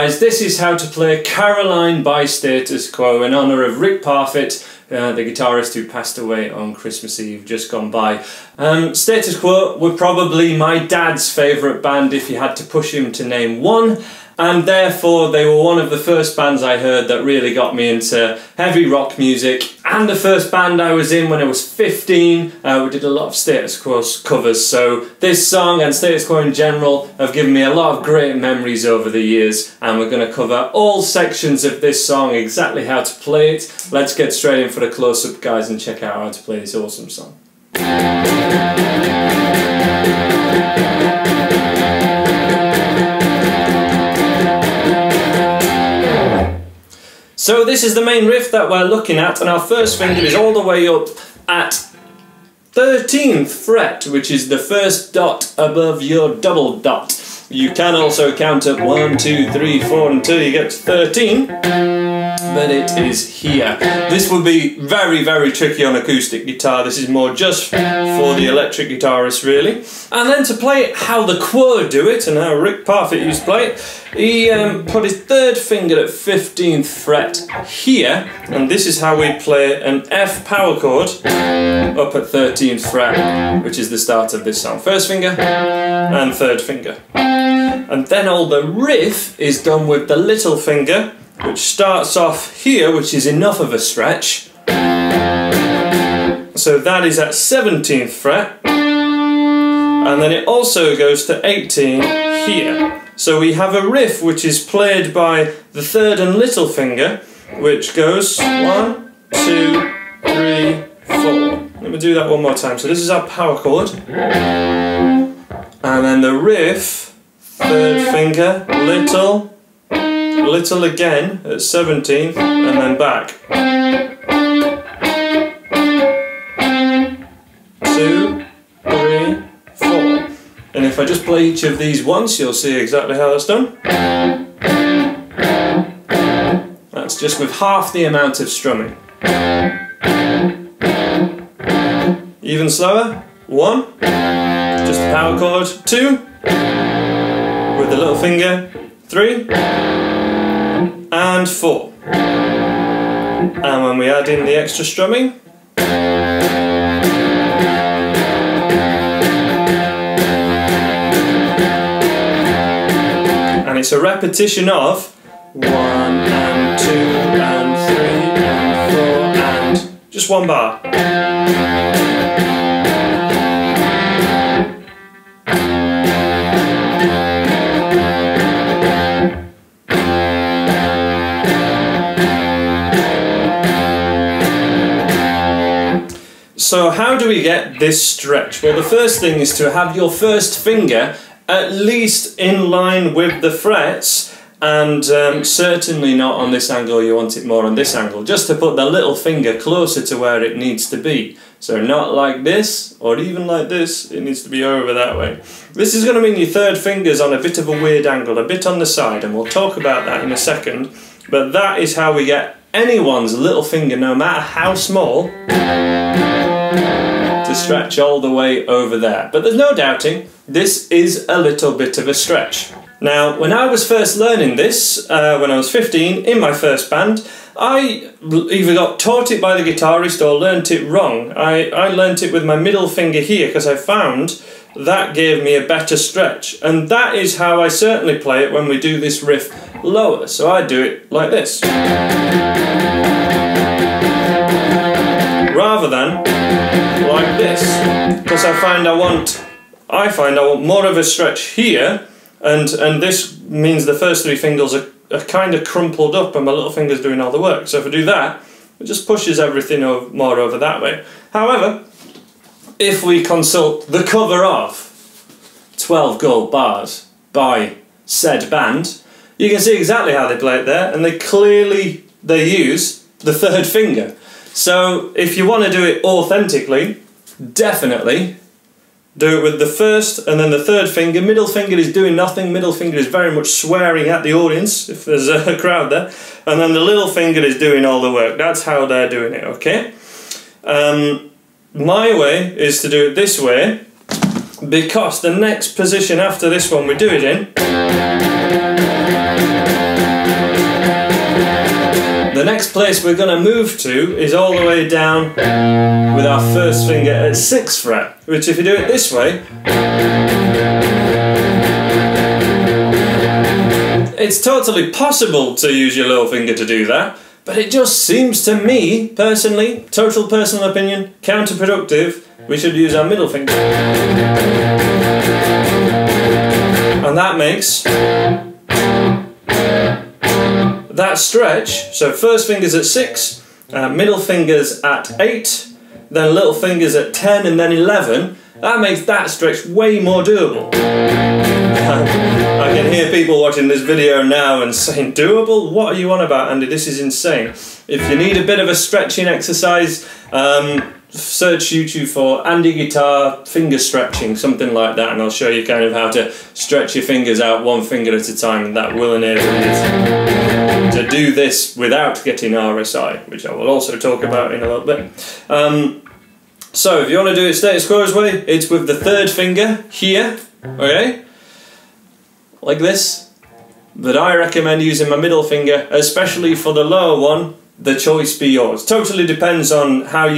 guys, this is how to play Caroline by Status Quo in honour of Rick Parfitt, the guitarist who passed away on Christmas Eve, just gone by. Status Quo were probably my dad's favourite band if you had to push him to name one, and therefore they were one of the first bands I heard that really got me into heavy rock music, and the first band I was in when I was 15. We did a lot of Status Quo covers, so this song and Status Quo in general have given me a lot of great memories over the years, and we're going to cover all sections of this song, exactly how to play it. Let's get straight in for the close-up, guys, and check out how to play this awesome song. So this is the main riff that we're looking at, and our first finger is all the way up at 13th fret, which is the first dot above your double dot. You can also count up 1, 2, 3, 4 until you get to 13, but it is here. This will be very, very tricky on acoustic guitar. This is more just for the electric guitarist, really. And then to play it how the Quo do it, and how Rick Parfitt used to play it, he put his third finger at 15th fret here, and this is how we play an F power chord up at 13th fret, which is the start of this song. First finger and third finger. And then all the riff is done with the little finger, which starts off here, which is enough of a stretch. So that is at 17th fret. And then it also goes to 18 here. So we have a riff which is played by the third and little finger, which goes 1, 2, 3, 4. Let me do that one more time. So this is our power chord. And then the riff, third finger, little, little again at 17th, and then back. 2, 3, 4. And if I just play each of these once, you'll see exactly how that's done. That's just with half the amount of strumming. Even slower. 1, just a power chord. 2, with the little finger. 3, and 4. And when we add in the extra strumming, and it's a repetition of 1 and 2 and 3 and 4 and just one bar. So how do we get this stretch? Well, the first thing is to have your first finger at least in line with the frets, and certainly not on this angle. You want it more on this angle, just to put the little finger closer to where it needs to be. So not like this, or even like this, it needs to be over that way. This is going to mean your third finger's on a bit of a weird angle, a bit on the side, and we'll talk about that in a second. But that is how we get anyone's little finger, no matter how small, to stretch all the way over there. But there's no doubting, this is a little bit of a stretch. Now, when I was first learning this, when I was 15, in my first band, I either got taught it by the guitarist or learnt it wrong. I learnt it with my middle finger here, because I found that gave me a better stretch. And that is how I certainly play it when we do this riff lower. So I do it like this, rather than like this, because I find I want more of a stretch here, and this means the first three fingers are kind of crumpled up and my little finger's doing all the work. So if I do that, it just pushes everything more over that way. However, if we consult the cover of 12 Gold Bars by said band, you can see exactly how they play it there, and they use the third finger. So if you want to do it authentically, definitely do it with the first and then the third finger. Middle finger is doing nothing. Middle finger is very much swearing at the audience if there's a crowd there. And then the little finger is doing all the work. That's how they're doing it, okay? My way is to do it this way, because the next position after this one we do it in place we're going to move to is all the way down with our first finger at 6th fret, which if you do it this way, it's totally possible to use your little finger to do that, but it just seems to me, personally, total personal opinion, counterproductive. We should use our middle finger. And that makes that stretch, so first finger's at 6, middle finger's at 8, then little finger's at 10 and then 11, that makes that stretch way more doable. I can hear people watching this video now and saying, doable? What are you on about, Andy? This is insane. If you need a bit of a stretching exercise, search YouTube for Andy Guitar finger stretching, something like that, and I'll show you kind of how to stretch your fingers out one finger at a time, and that will enable you to do this without getting RSI, which I will also talk about in a little bit. So if you want to do it status quo's way, it's with the 3rd finger here, okay, like this, but I recommend using my middle finger, especially for the lower one. The choice be yours. Totally depends on how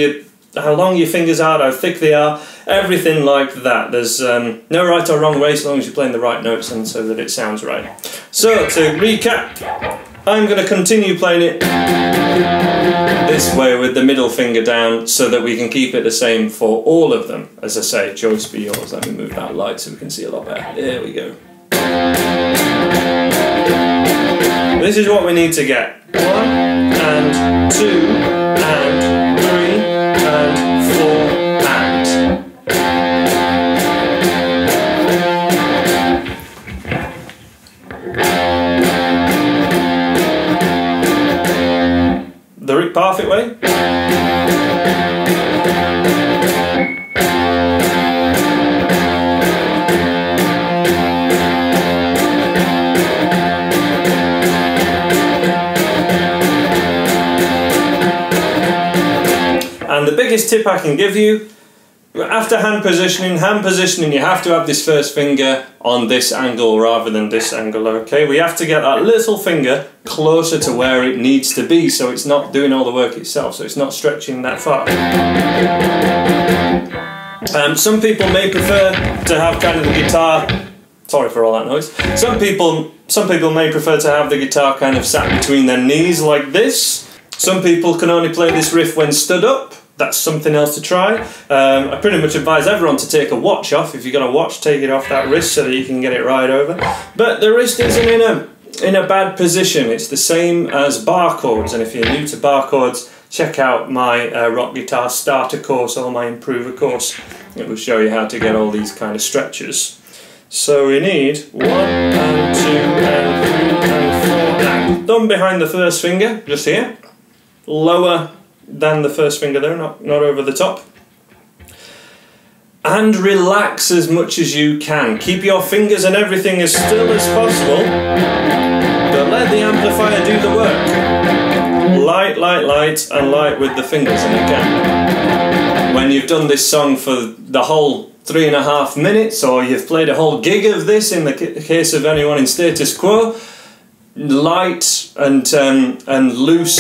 long your fingers are, how thick they are, everything like that. There's no right or wrong way as long as you're playing the right notes and so that it sounds right. So to recap, I'm going to continue playing it this way with the middle finger down so that we can keep it the same for all of them. As I say, choice be yours. Let me move that light so we can see a lot better. There we go. This is what we need to get. 1 and 2 and 3 and 4 and. The Rick Parfit way. And the biggest tip I can give you, after hand positioning, you have to have this first finger on this angle rather than this angle, okay? We have to get that little finger closer to where it needs to be so it's not doing all the work itself, so it's not stretching that far. Some people may prefer to have kind of the guitar, sorry for all that noise, some people may prefer to have the guitar kind of sat between their knees like this. Some people can only play this riff when stood up. That's something else to try. I pretty much advise everyone to take a watch off. If you've got a watch, take it off that wrist so that you can get it right over. But the wrist isn't in a bad position. It's the same as bar chords, and if you're new to bar chords, check out my rock guitar starter course or my improver course. It will show you how to get all these kind of stretches. So we need 1 and 2 and 3 and 4 and thumb behind the first finger, just here. Lower than the first finger there, not over the top. And relax as much as you can. Keep your fingers and everything as still as possible, but let the amplifier do the work. Light, light, light, and light with the fingers. And again, when you've done this song for the whole 3.5 minutes, or you've played a whole gig of this in the case of anyone in status quo, light and loose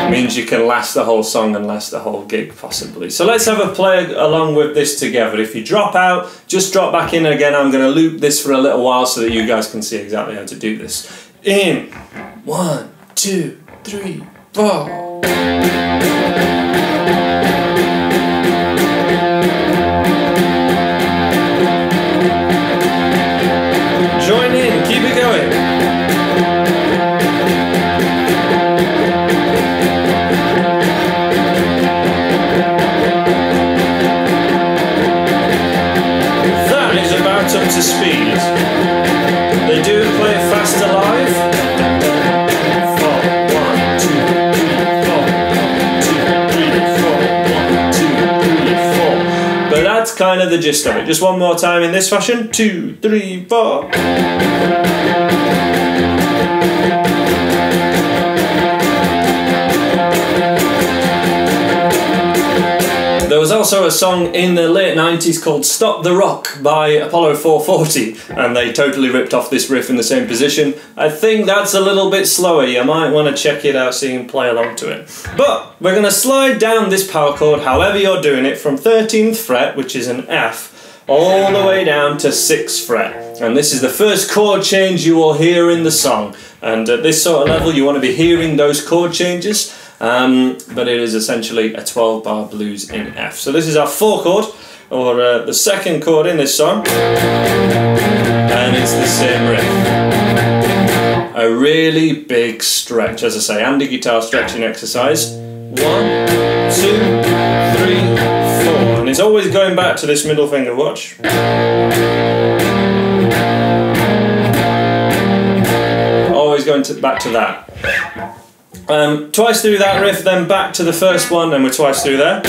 means you can last the whole song and last the whole gig possibly. So let's have a play along with this together. If you drop out, just drop back in again. I'm going to loop this for a little while so that you guys can see exactly how to do this. In 1, 2, 3, 4. Join in, keep it going. Up to speed. They do play it faster live. 4, 1, 2, 3, 4, 1, 2, 3, 4. But that's kind of the gist of it. Just one more time in this fashion. 2, 3, 4. There was also a song in the late 90s called Stop the Rock by Apollo 440, and they totally ripped off this riff in the same position. I think that's a little bit slower. You might want to check it out so you can play along to it. But we're going to slide down this power chord, however you're doing it, from 13th fret, which is an F, all the way down to 6th fret. And this is the first chord change you will hear in the song. And at this sort of level you want to be hearing those chord changes. But it is essentially a 12-bar blues in F. So this is our 4 chord, or the second chord in this song, and it's the same riff. A really big stretch, as I say, and a guitar stretching exercise. 1, 2, 3, 4, and it's always going back to this middle finger, watch. Always going back to that. Twice through that riff, then back to the first one, and we're twice through there.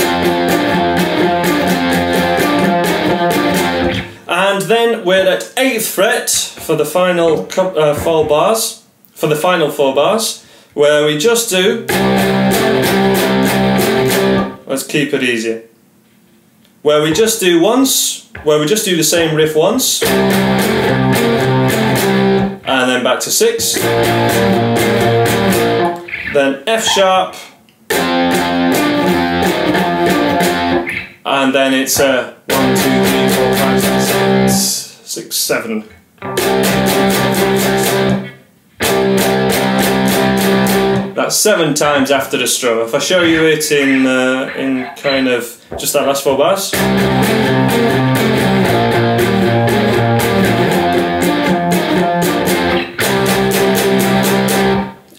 And then we're at 8th fret for the final 4 bars. For the final 4 bars, where we just do. Let's keep it easy. Where we just do once, where we just do the same riff once, and then back to 6. Then F sharp, and then it's a 1, 2, 3, 4, 5, 6, 7. That's 7 times after the strum. If I show you it in kind of just that last 4 bars.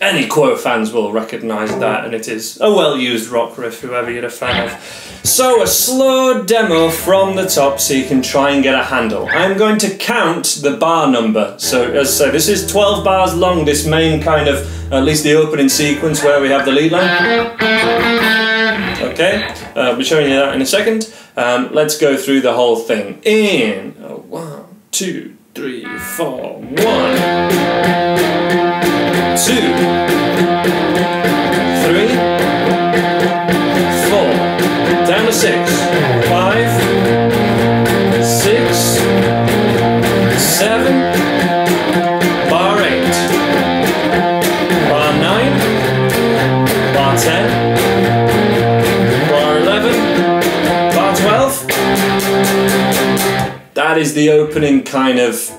Any Quo fans will recognise that, and it is a well-used rock riff, whoever you're a fan of. So, a slow demo from the top so you can try and get a handle. I'm going to count the bar number. So, as I say, this is 12 bars long, this main kind of, at least the opening sequence where we have the lead line. Okay, I'll be showing you that in a second. Let's go through the whole thing. In 1, 2, 3, 4, 1, 2, 3, 4, down to 6, 5, 6, 7, bar 8, bar 9, bar 10, bar 11, bar 12. That is the opening kind of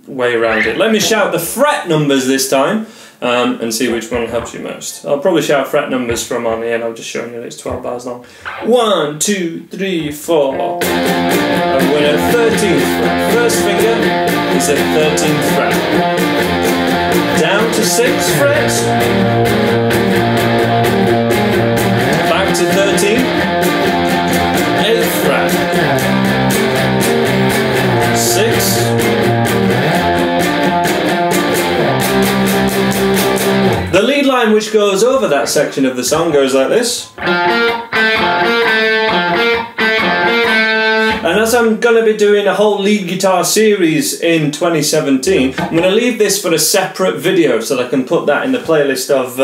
way around it. Let me shout the fret numbers this time. And see which one helps you most. I'll probably shout fret numbers from on the end. I'm just showing you that it's 12 bars long. 1, 2, 3, 4. And we're at 13th fret. First finger is at 13th fret. Down to 6th fret. Back to 13. 8th fret. 6. The lead line which goes over that section of the song goes like this. And as I'm going to be doing a whole lead guitar series in 2017, I'm going to leave this for a separate video so that I can put that in the playlist of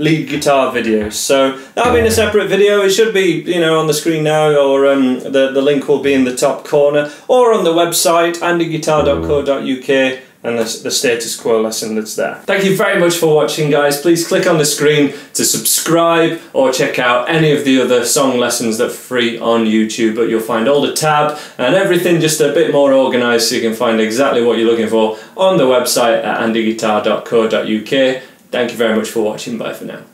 lead guitar videos. So that'll be in a separate video. It should be, you know, on the screen now, or the link will be in the top corner, or on the website andyguitar.co.uk. and the status quo lesson that's there. Thank you very much for watching, guys. Please click on the screen to subscribe or check out any of the other song lessons that are free on YouTube, but you'll find all the tab and everything just a bit more organised so you can find exactly what you're looking for on the website at andyguitar.co.uk. Thank you very much for watching. Bye for now.